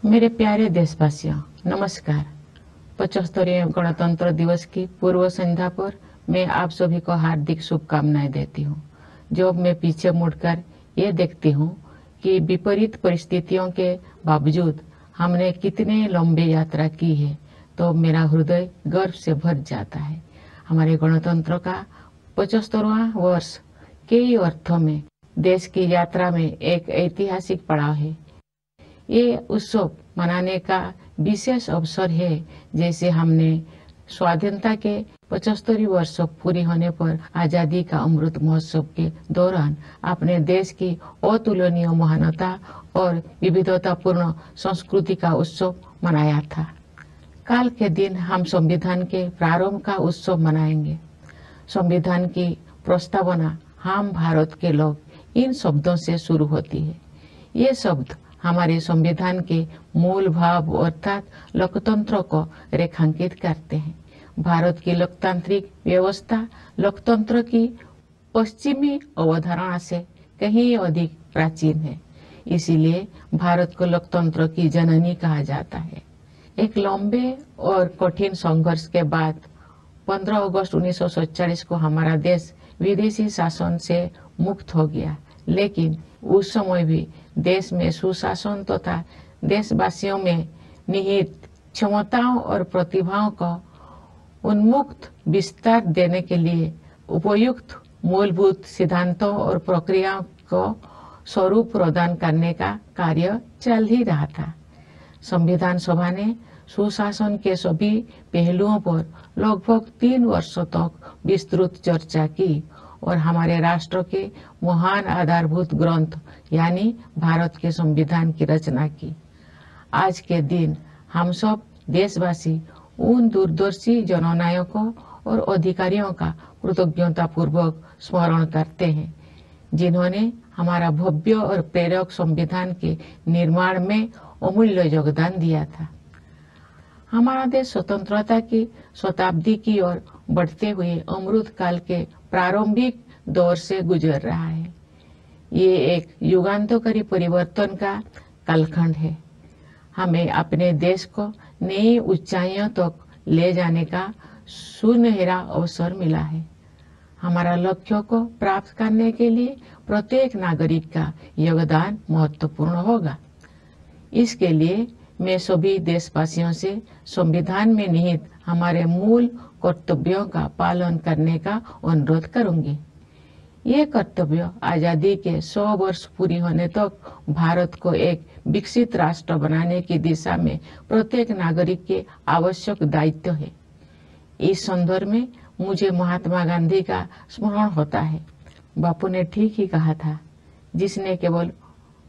मेरे प्यारे देशवासियों, नमस्कार। 75वें गणतंत्र दिवस की पूर्व संध्या पर मैं आप सभी को हार्दिक शुभकामनाएं देती हूँ। जब मैं पीछे मुड़कर ये देखती हूँ कि विपरीत परिस्थितियों के बावजूद हमने कितने लंबे यात्रा की है, तो मेरा हृदय गर्व से भर जाता है। हमारे गणतंत्र का 75वां वर्ष कई अर्थों में देश की यात्रा में एक ऐतिहासिक पड़ाव है। ये उत्सव मनाने का विशेष अवसर है, जैसे हमने स्वाधीनता के 75 वर्ष पूरी होने पर आजादी का अमृत महोत्सव के दौरान अपने देश की अतुलनीय महानता और विविधतापूर्ण संस्कृति का उत्सव मनाया था। काल के दिन हम संविधान के प्रारंभ का उत्सव मनाएंगे। संविधान की प्रस्तावना हम भारत के लोग इन शब्दों से शुरू होती है। ये शब्द हमारे संविधान के मूल भाव अर्थात लोकतंत्र को रेखांकित करते हैं। भारत की लोकतांत्रिक व्यवस्था लोकतंत्र की पश्चिमी अवधारणा से कहीं अधिक प्राचीन है, इसीलिए भारत को लोकतंत्र की जननी कहा जाता है। एक लंबे और कठिन संघर्ष के बाद 15 अगस्त 1947 को हमारा देश विदेशी शासन से मुक्त हो गया, लेकिन उस समय भी देश में सुशासन तथा देशवासियों में निहित क्षमताओं और प्रतिभाओं को उन्मुक्त विस्तार देने के लिए उपयुक्त मूलभूत सिद्धांतों और प्रक्रियाओं को स्वरूप प्रदान करने का कार्य चल ही रहा था। संविधान सभा ने सुशासन के सभी पहलुओं पर लगभग 3 वर्षों तक विस्तृत चर्चा की और हमारे राष्ट्र के महान आधारभूत ग्रंथ यानी भारत के संविधान की रचना की। आज के दिन हम सब देशवासी उन दूरदर्शी जननायकों और अधिकारियों का कृतज्ञता पूर्वक स्मरण करते हैं, जिन्होंने हमारा भव्य और प्रेरक संविधान के निर्माण में अमूल्य योगदान दिया था। हमारा देश स्वतंत्रता की शताब्दी की ओर बढ़ते हुए अमृत काल के प्रारंभिक दौर से गुजर रहा है। ये एक युगांतकारी परिवर्तन का कालखंड है। हमें अपने देश को नई ऊंचाइयों तक ले जाने का सुनहरा अवसर मिला है। हमारा लक्ष्यों को प्राप्त करने के लिए प्रत्येक नागरिक का योगदान महत्वपूर्ण होगा। इसके लिए मैं सभी देशवासियों से संविधान में निहित हमारे मूल कर्तव्यों का पालन करने का अनुरोध करूंगी। ये कर्तव्य आजादी के 100 वर्ष पूरी होने तक भारत को एक विकसित राष्ट्र बनाने की दिशा में प्रत्येक नागरिक के आवश्यक दायित्व है। इस संदर्भ में मुझे महात्मा गांधी का स्मरण होता है। बापू ने ठीक ही कहा था, जिसने केवल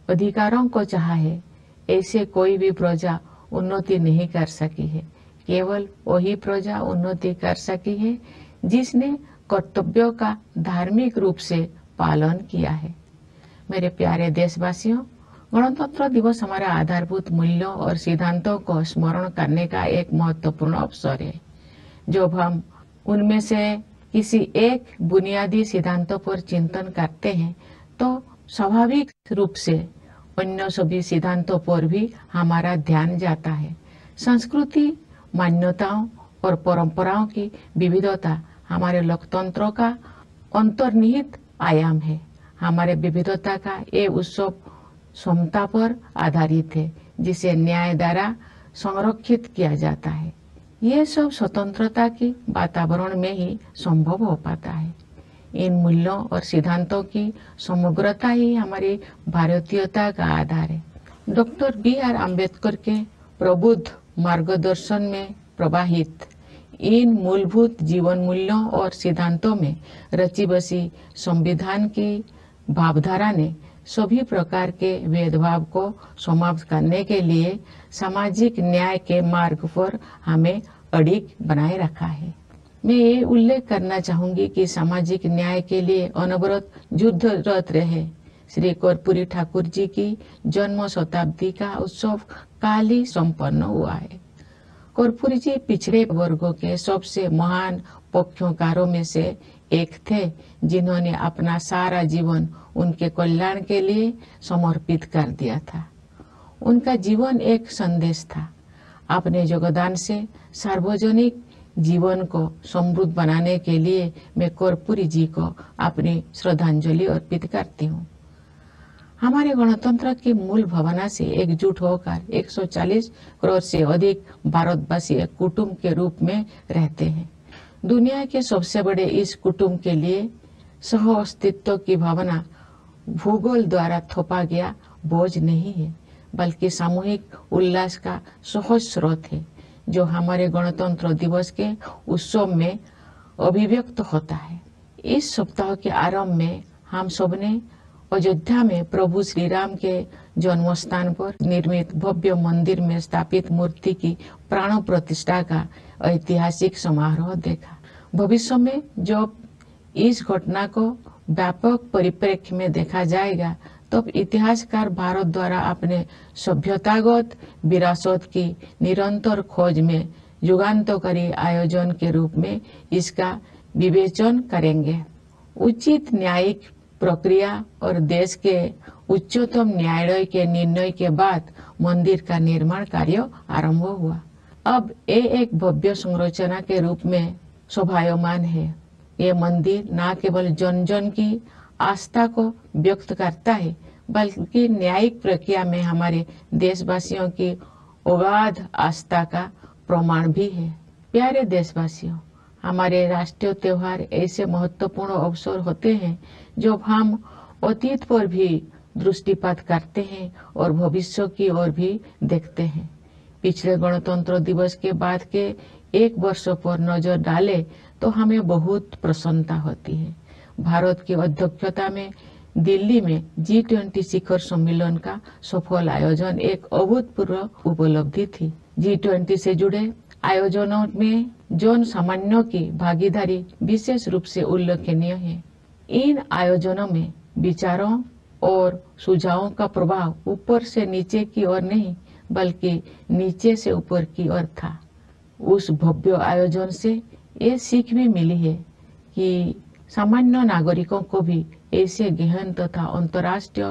अधिकारों को चाहा है, ऐसे कोई भी प्रजा उन्नति नहीं कर सकी है। केवल वही प्रजा उन्नति कर सकी है जिसने कर्तव्यों का धार्मिक रूप से पालन किया है। मेरे प्यारे देशवासियों, गणतंत्र दिवस हमारे आधारभूत मूल्यों और सिद्धांतों को स्मरण करने का एक महत्वपूर्ण अवसर है। जब हम उनमें से किसी एक बुनियादी सिद्धांतों पर चिंतन करते हैं, तो स्वाभाविक रूप से अन्य सभी सिद्धांतों पर भी हमारा ध्यान जाता है। संस्कृति, मान्यताओं और परंपराओं की विविधता हमारे लोकतंत्र का अंतर्निहित आयाम है। हमारे विविधता का ये उत्सव समता पर आधारित है, जिसे न्याय द्वारा संरक्षित किया जाता है। ये सब स्वतंत्रता की वातावरण में ही संभव हो पाता है। इन मूल्यों और सिद्धांतों की समग्रता ही हमारी भारतीयता का आधार है। Doctor B.R. अम्बेडकर के प्रबुद्ध मार्गदर्शन में प्रवाहित इन मूलभूत जीवन मूल्यों और सिद्धांतों में रची बसी संविधान की भावधारा ने सभी प्रकार के भेदभाव को समाप्त करने के लिए सामाजिक न्याय के मार्ग पर हमें अडिग बनाए रखा है। मैं ये उल्लेख करना चाहूंगी कि सामाजिक न्याय के लिए अनवरत युद्धरत रहे श्री कर्पूरी ठाकुर जी की जन्म शताब्दी का उत्सव काल ही संपन्न हुआ है। कर्पूरी जी पिछड़े वर्गों के सबसे महान पक्षकारों में से एक थे, जिन्होंने अपना सारा जीवन उनके कल्याण के लिए समर्पित कर दिया था। उनका जीवन एक संदेश था। अपने योगदान से सार्वजनिक जीवन को समृद्ध बनाने के लिए मैं कर्पूरी जी को अपनी श्रद्धांजलि अर्पित करती हूँ। हमारे गणतंत्र की मूल भावना से एकजुट होकर 140 करोड़ से अधिक भारतवासी एक कुटुंब के रूप में रहते हैं। दुनिया के सबसे बड़े इस कुटुंब के लिए सह अस्तित्व की भावना भूगोल द्वारा थोपा गया बोझ नहीं है, बल्कि सामूहिक उल्लास का सहज स्रोत है, जो हमारे गणतंत्र दिवस के उत्सव में अभिव्यक्त होता है। इस सप्ताह के आरंभ में हम सबने अयोध्या में प्रभु श्री राम के जन्म स्थान पर निर्मित भव्य मंदिर में स्थापित मूर्ति की प्राण प्रतिष्ठा का ऐतिहासिक समारोह देखा। भविष्य में जब इस घटना को व्यापक परिप्रेक्ष्य में देखा जाएगा, तब इतिहासकार भारत द्वारा अपने सभ्यतागत विरासत की निरंतर खोज में युगांतकारी आयोजन के रूप में इसका विवेचन करेंगे। उचित न्यायिक प्रक्रिया और देश के उच्चतम न्यायालय के निर्णय के बाद मंदिर का निर्माण कार्य आरंभ हुआ। अब ये एक भव्य संरचना के रूप में शोभायमान है। ये मंदिर न केवल जन जन की आस्था को व्यक्त करता है, बल्कि न्यायिक प्रक्रिया में हमारे देशवासियों की अगाध आस्था का प्रमाण भी है। प्यारे देशवासियों, हमारे राष्ट्रीय त्योहार ऐसे महत्वपूर्ण अवसर होते हैं जब हम अतीत पर भी दृष्टिपात करते हैं और भविष्य की ओर भी देखते हैं। पिछले गणतंत्र दिवस के बाद के एक वर्ष पर नजर डाले तो हमें बहुत प्रसन्नता होती है। भारत की अध्यक्षता में दिल्ली में G20 शिखर सम्मेलन का सफल आयोजन एक अभूतपूर्व उपलब्धि थी। G20 से जुड़े आयोजनों में जन सामान्यों की भागीदारी विशेष रूप से उल्लेखनीय है। इन आयोजनों में विचारों और सुझावों का प्रभाव ऊपर से नीचे की ओर नहीं, बल्कि नीचे से ऊपर की ओर था। उस भव्य आयोजन से ये सीख भी मिली है कि सामान्य नागरिकों को भी ऐसे गहन तथा अंतर्राष्ट्रीय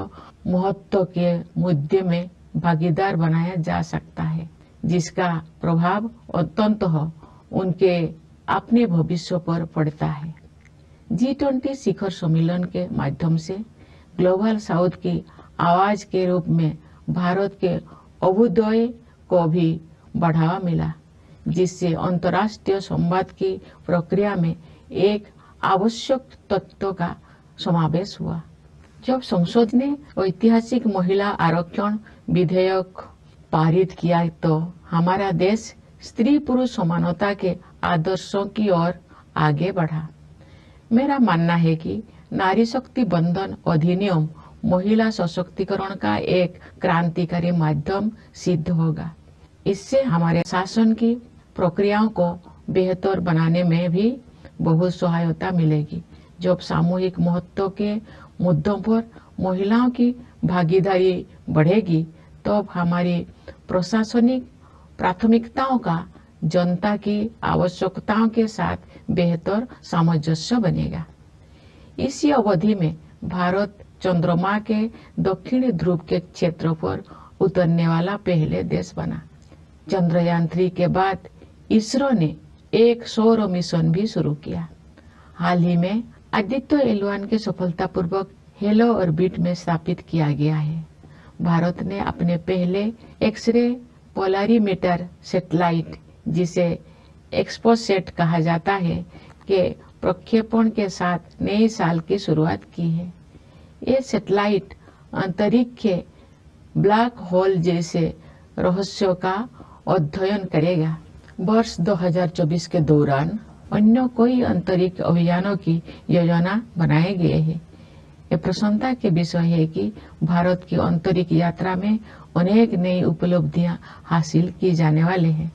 महत्व के मुद्दे में भागीदार बनाया जा सकता है, जिसका प्रभाव अंततः उनके अपने भविष्य पर पड़ता है। G20 शिखर सम्मेलन के माध्यम से ग्लोबल साउथ की आवाज के रूप में भारत के अभ्युदय को भी बढ़ावा मिला, जिससे अंतर्राष्ट्रीय संवाद की प्रक्रिया में एक आवश्यक तत्व का समावेश हुआ। जब संसद ने ऐतिहासिक महिला आरक्षण विधेयक पारित किया, तो हमारा देश स्त्री पुरुष समानता के आदर्शों की ओर आगे बढ़ा। मेरा मानना है कि नारी शक्ति बंधन अधिनियम महिला सशक्तिकरण का एक क्रांतिकारी माध्यम सिद्ध होगा। इससे हमारे शासन की प्रक्रियाओं को बेहतर बनाने में भी बहुत सहायता मिलेगी। जब सामूहिक महत्व के मुद्दों पर महिलाओं की भागीदारी बढ़ेगी, तब हमारी प्रशासनिक प्राथमिकताओं का जनता की आवश्यकताओं के साथ बेहतर सामंजस्य बनेगा। इसी अवधि में भारत चंद्रमा के दक्षिणी ध्रुव के क्षेत्र पर उतरने वाला पहले देश बना। चंद्रयान 3 के बाद इसरो ने एक सौर मिशन भी शुरू किया। हाल ही में आदित्य L1 के सफलतापूर्वक हेलो ऑर्बिट में स्थापित किया गया है। भारत ने अपने पहले एक्सरे पोलरीमीटर सैटेलाइट, जिसे एक्सपोसेट कहा जाता है, के प्रक्षेपण के साथ नए साल की शुरुआत की है। ये सैटेलाइट अंतरिक्ष के ब्लैक होल जैसे रहस्यों का अध्ययन करेगा। वर्ष 2024 के दौरान अन्य कोई अंतरिक्ष अभियानों की योजना बनाए गए है। ये प्रसन्नता के विषय है कि भारत की अंतरिक्ष यात्रा में अनेक नई उपलब्धियां हासिल की जाने वाले हैं।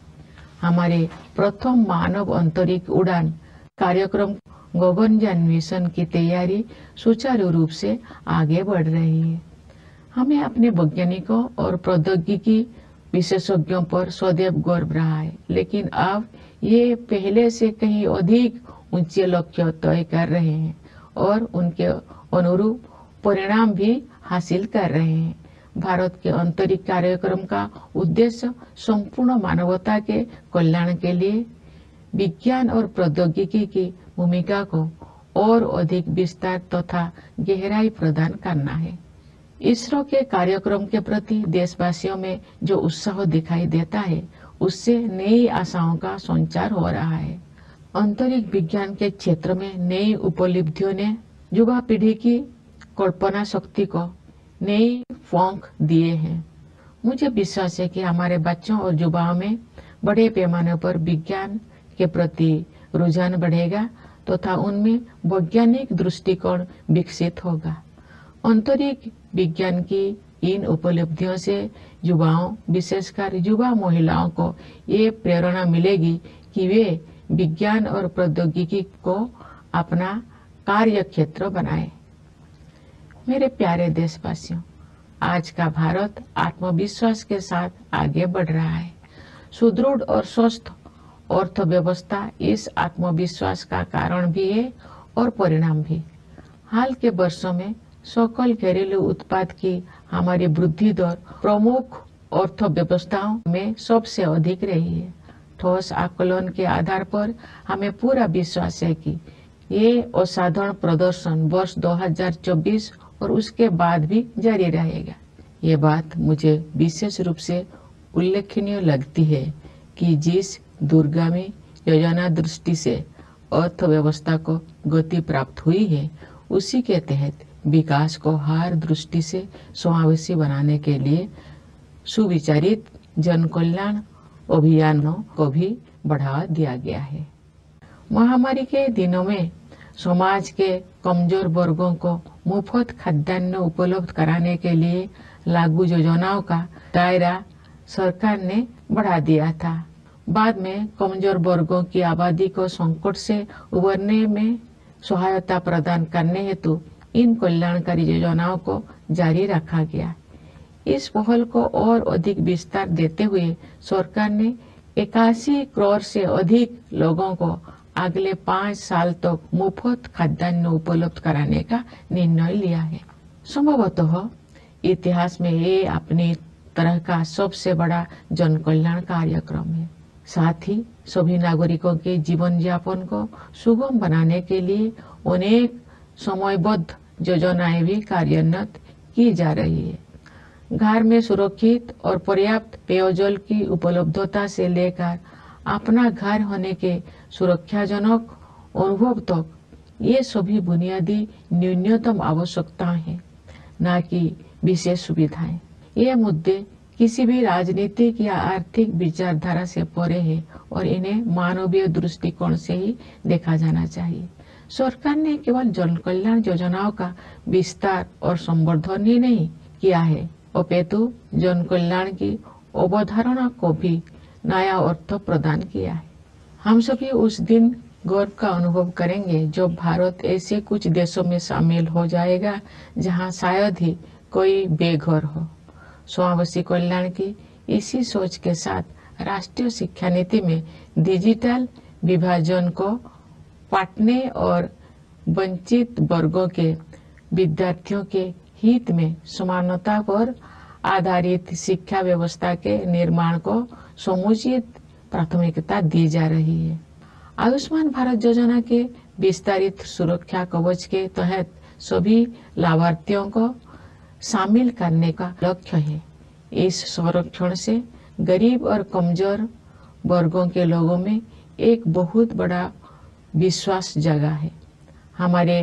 हमारे प्रथम मानव अंतरिक्ष उड़ान कार्यक्रम गगनयान मिशन की तैयारी सुचारू रूप से आगे बढ़ रही है। हमें अपने वैज्ञानिकों और प्रौद्योगिकी विशेषज्ञों पर सदैव गर्व रहा है, लेकिन अब ये पहले से कहीं अधिक ऊंचे लक्ष्य तय कर रहे हैं और उनके अनुरूप परिणाम भी हासिल कर रहे हैं। भारत के आंतरिक कार्यक्रम का उद्देश्य संपूर्ण मानवता के कल्याण के लिए विज्ञान और प्रौद्योगिकी की भूमिका को और अधिक विस्तार तथा गहराई प्रदान करना है। इसरो के कार्यक्रम के प्रति देशवासियों में जो उत्साह दिखाई देता है, उससे नई आशाओं का संचार हो रहा है। अंतरिक्ष विज्ञान के क्षेत्र में नई उपलब्धियों ने युवा पीढ़ी की कल्पना शक्ति को नई पंख दिए हैं। मुझे विश्वास है कि हमारे बच्चों और युवाओं में बड़े पैमाने पर विज्ञान के प्रति रुझान बढ़ेगा तथा उनमें वैज्ञानिक दृष्टिकोण विकसित होगा। अंतरिक्ष विज्ञान की इन उपलब्धियों से युवाओं, विशेषकर युवा महिलाओं को ये प्रेरणा मिलेगी कि वे विज्ञान और प्रौद्योगिकी को अपना कार्य क्षेत्र बनाएं। मेरे प्यारे देशवासियों, आज का भारत आत्मविश्वास के साथ आगे बढ़ रहा है। सुदृढ़ और स्वस्थ अर्थव्यवस्था इस आत्मविश्वास का कारण भी है और परिणाम भी। हाल के वर्षों में सकल घरेलू उत्पाद की हमारी वृद्धि दर प्रमुख अर्थव्यवस्थाओं में सबसे अधिक रही है। ठोस आकलन के आधार पर हमें पूरा विश्वास है कि ये असाधारण प्रदर्शन वर्ष 2024 और उसके बाद भी जारी रहेगा। ये बात मुझे विशेष रूप से उल्लेखनीय लगती है कि जिस दूरगामी योजना दृष्टि से अर्थव्यवस्था को गति प्राप्त हुई है, उसी के तहत विकास को हर दृष्टि से समावेशी बनाने के लिए सुविचारित जन कल्याण अभियानों को भी बढ़ावा दिया गया है। महामारी के दिनों में समाज के कमजोर वर्गों को मुफ्त खाद्यान्न उपलब्ध कराने के लिए लागू योजनाओं का दायरा सरकार ने बढ़ा दिया था। बाद में कमजोर वर्गों की आबादी को संकट से उबरने में सहायता प्रदान करने हेतु इन कल्याणकारी योजनाओं को जारी रखा गया। इस पहल को और अधिक विस्तार देते हुए सरकार ने 81 करोड़ से अधिक लोगों को अगले 5 साल तक मुफ्त खाद्यान्न उपलब्ध कराने का निर्णय लिया है। संभवतः इतिहास में ये अपनी तरह का सबसे बड़ा जन कल्याण कार्यक्रम है। साथ ही सभी नागरिकों के जीवन यापन को सुगम बनाने के लिए अनेक समयबद्ध योजनाएं भी कार्यान्वित की जा रही है। घर में सुरक्षित और पर्याप्त पेयजल की उपलब्धता से लेकर अपना घर होने के सुरक्षाजनक अनुभव तक, ये सभी बुनियादी न्यूनतम आवश्यकताएं हैं, न कि विशेष सुविधाएं। ये मुद्दे किसी भी राजनीतिक या आर्थिक विचारधारा से परे है और इन्हें मानवीय दृष्टिकोण से ही देखा जाना चाहिए। सरकार ने केवल जन कल्याण योजनाओं का विस्तार और संवर्धन ही नहीं किया है, अपितु जन कल्याण की अवधारणा को भी नया अर्थ प्रदान किया है। हम सभी उस दिन गर्व का अनुभव करेंगे जब भारत ऐसे कुछ देशों में शामिल हो जाएगा जहां शायद ही कोई बेघर हो। समावेशी कल्याण की इसी सोच के साथ राष्ट्रीय शिक्षा नीति में डिजिटल विभाजन को पाटने और वंचित वर्गों के विद्यार्थियों के हित में समानता पर आधारित शिक्षा व्यवस्था के निर्माण को समुचित प्राथमिकता दी जा रही है। आयुष्मान भारत योजना के विस्तारित सुरक्षा कवच के तहत सभी लाभार्थियों को शामिल करने का लक्ष्य है। इस संरक्षण से गरीब और कमजोर वर्गों के लोगों में एक बहुत बड़ा विश्वास जगा है। हमारे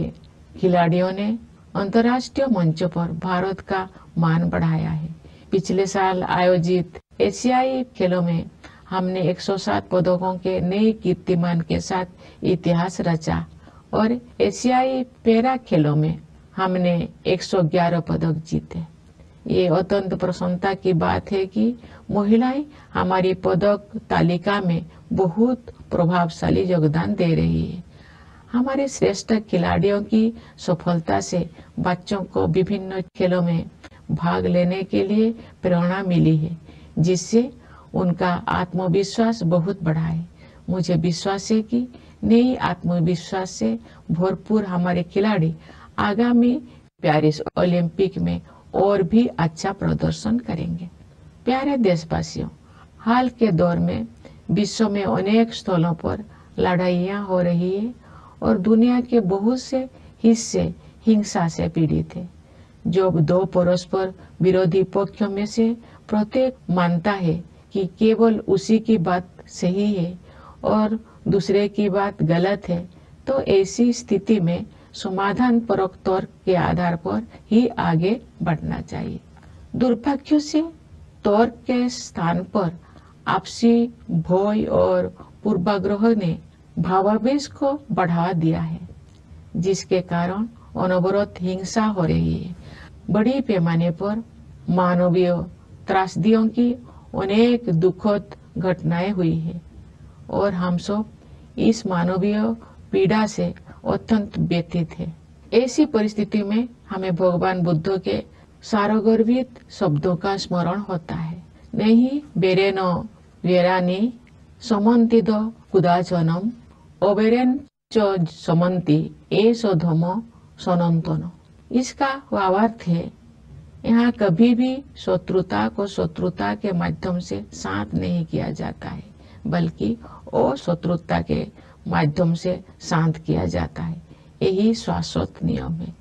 खिलाड़ियों ने अंतर्राष्ट्रीय मंचों पर भारत का मान बढ़ाया है। पिछले साल आयोजित एशियाई खेलों में हमने 107 पदकों के नए कीर्तिमान के साथ इतिहास रचा और एशियाई पैरा खेलों में हमने 111 पदक जीते। ये अत्यंत प्रसन्नता की बात है कि महिलाएं हमारी पदक तालिका में बहुत प्रभावशाली योगदान दे रही है। हमारे श्रेष्ठ खिलाड़ियों की सफलता से बच्चों को विभिन्न खेलों में भाग लेने के लिए प्रेरणा मिली है, जिससे उनका आत्मविश्वास बहुत बढ़ा है। मुझे विश्वास है कि नई आत्मविश्वास से भरपूर हमारे खिलाड़ी आगामी पेरिस ओलंपिक में और भी अच्छा प्रदर्शन करेंगे। प्यारे देशवासियों, हाल के दौर में विश्व में अनेक स्थलों पर लड़ाइयाँ हो रही है और दुनिया के बहुत से हिस्से हिंसा से पीड़ित है। जब दो परस्पर विरोधी पक्षों में से प्रत्येक मानता है कि केवल उसी की बात सही है और दूसरे की बात गलत है, तो ऐसी स्थिति में समाधान परक तर्क के आधार पर ही आगे बढ़ना चाहिए। दुर्भाग्य से तर्क के स्थान पर आपसी भय और पूर्वाग्रह ने भावावेश को बढ़ा दिया है, जिसके कारण अनवरत हिंसा हो रही है। बड़ी पैमाने पर मानवीय त्रासदियों की अनेक दुखद घटनाएं हुई है और हम सब इस मानवीय पीड़ा से अत्यंत व्यथित है। ऐसी परिस्थिति में हमें भगवान बुद्ध के सारगर्भित शब्दों का स्मरण होता है। नहीं बेरेन वेरानी समन्तिद कुदाचनम ओबेरेन च समन्ति एस धम सनंतन। इसका भावार्थ है, यहाँ कभी भी शत्रुता को शत्रुता के माध्यम से शांत नहीं किया जाता है, बल्कि अशत्रुता के माध्यम से शांत किया जाता है। यही शाश्वत नियम है।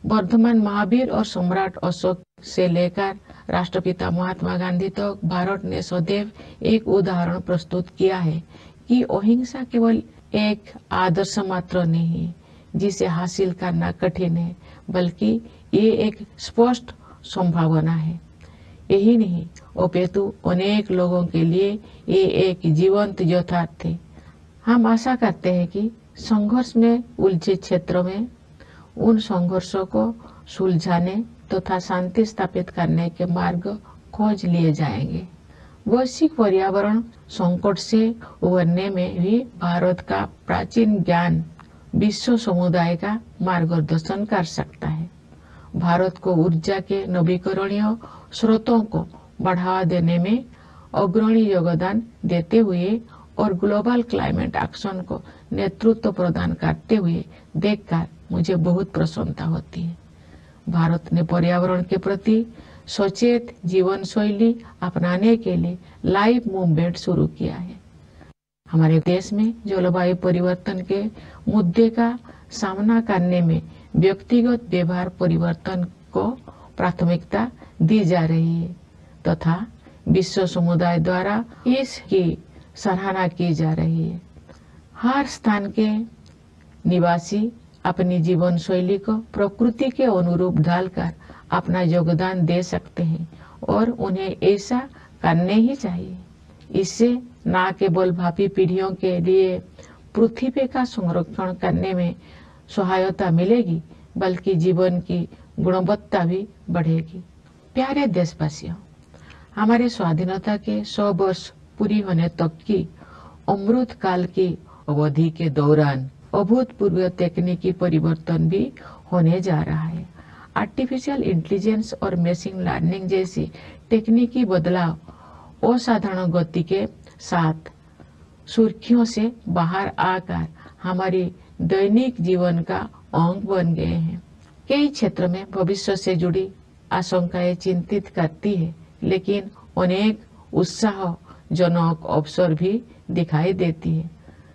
वर्धमान महावीर और सम्राट अशोक से लेकर राष्ट्रपिता महात्मा गांधी तक भारत ने सदैव एक उदाहरण प्रस्तुत किया है कि अहिंसा केवल एक आदर्श मात्र नहीं है जिसे हासिल करना कठिन है, बल्कि ये एक स्पष्ट संभावना है। यही नहीं, अपितु अनेक लोगों के लिए ये एक जीवंत यथार्थ है। हम आशा करते हैं कि संघर्ष में उलझे क्षेत्रों में उन संघर्षों को सुलझाने तथा शांति स्थापित करने के मार्ग खोज लिए जाएंगे। वैश्विक पर्यावरण संकट से उबरने में भी भारत का प्राचीन ज्ञान विश्व समुदाय का मार्गदर्शन कर सकता है। भारत को ऊर्जा के नवीकरणीय स्रोतों को बढ़ावा देने में अग्रणी योगदान देते हुए और ग्लोबल क्लाइमेट एक्शन को नेतृत्व प्रदान करते हुए देखकर मुझे बहुत प्रसन्नता होती है। भारत ने पर्यावरण के प्रति सचेत जीवन शैली अपनाने के लिए लाइव मूवमेंट शुरू किया है। हमारे देश में जलवायु परिवर्तन के मुद्दे का सामना करने में व्यक्तिगत व्यवहार परिवर्तन को प्राथमिकता दी जा रही है तथा विश्व समुदाय द्वारा इसकी सराहना की जा रही है। हर स्थान के निवासी अपनी जीवन शैली को प्रकृति के अनुरूप ढालकर अपना योगदान दे सकते हैं और उन्हें ऐसा करने ही चाहिए। इससे न केवल भावी पीढ़ियों के लिए पृथ्वी का संरक्षण करने में सहायता मिलेगी, बल्कि जीवन की गुणवत्ता भी बढ़ेगी। प्यारे देशवासियों, हमारे स्वाधीनता के 100 वर्ष पूरी होने तक की अमृत काल की अवधि के दौरान अभूतपूर्व तकनीकी परिवर्तन भी होने जा रहा है। आर्टिफिशियल इंटेलिजेंस और मशीन लर्निंग जैसी तकनीकी बदलाव असाधारण गति के साथ सुर्खियों से बाहर आकर हमारी दैनिक जीवन का अंग बन गए हैं। कई क्षेत्र में भविष्य से जुड़ी आशंकाएं चिंतित करती है, लेकिन अनेक उत्साहजनक अवसर भी दिखाई देती है,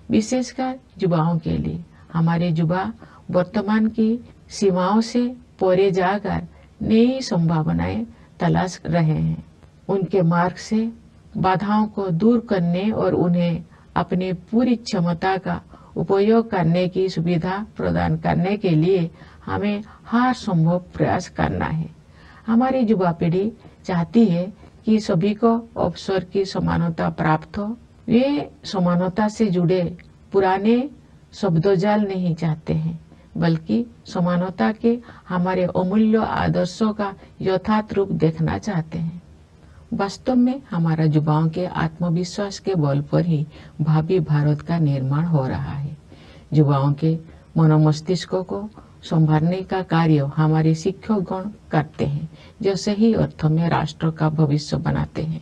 विशेषकर युवाओं के लिए। हमारे युवा वर्तमान की सीमाओं से परे जाकर नई संभावनाएं तलाश रहे हैं। उनके मार्ग से बाधाओं को दूर करने और उन्हें अपनी पूरी क्षमता का उपयोग करने की सुविधा प्रदान करने के लिए हमें हर संभव प्रयास करना है। हमारी युवा पीढ़ी चाहती है कि सभी को अवसर की समानता प्राप्त हो। वे समानता से जुड़े पुराने शब्दजाल नहीं चाहते हैं, बल्कि समानता के हमारे अमूल्य आदर्शों का यथार्थ रूप देखना चाहते हैं। वास्तव में हमारा युवाओं के आत्मविश्वास के बल पर ही भावी भारत का निर्माण हो रहा है। युवाओं के मनोमस्तिष्कों को संभालने का कार्य हमारे शिक्षकगण करते हैं, जो सही अर्थों में राष्ट्र का भविष्य बनाते हैं।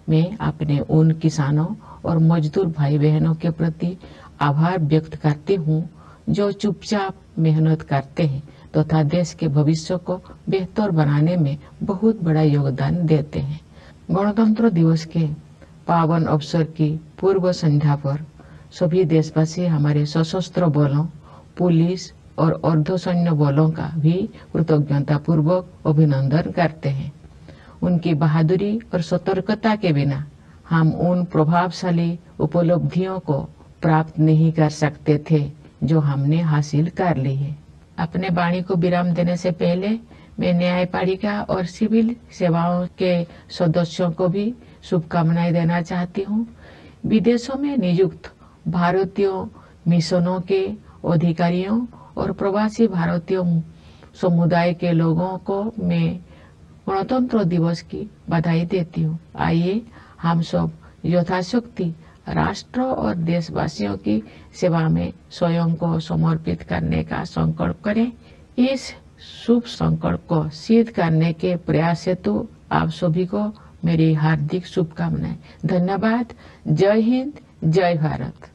मैं अपने उन किसानों और मजदूर भाई बहनों के प्रति आभार व्यक्त करती हूँ जो चुपचाप मेहनत करते हैं तथा देश के भविष्य को बेहतर बनाने में बहुत बड़ा योगदान देते हैं। गणतंत्र दिवस के पावन अवसर की पूर्व संध्या पर सभी देशवासी हमारे सशस्त्र बलों, पुलिस और अर्धसैन्य बलों का भी कृतज्ञता पूर्वक अभिनंदन करते हैं। उनकी बहादुरी और सतर्कता के बिना हम उन प्रभावशाली उपलब्धियों को प्राप्त नहीं कर सकते थे जो हमने हासिल कर ली है। अपने वाणी को विराम देने से पहले मैं न्यायपालिका और सिविल सेवाओं के सदस्यों को भी शुभकामनाएं देना चाहती हूँ। विदेशों में नियुक्त भारतीय मिशनों के अधिकारियों और प्रवासी भारतीय समुदाय के लोगों को मैं गणतंत्र दिवस की बधाई देती हूँ। आइए हम सब यथाशक्ति राष्ट्र और देशवासियों की सेवा में स्वयं को समर्पित करने का संकल्प करें। इस शुभ संकल्प को सिद्ध करने के प्रयास हेतु आप सभी को मेरी हार्दिक शुभकामनाएं। धन्यवाद। जय हिंद, जय भारत।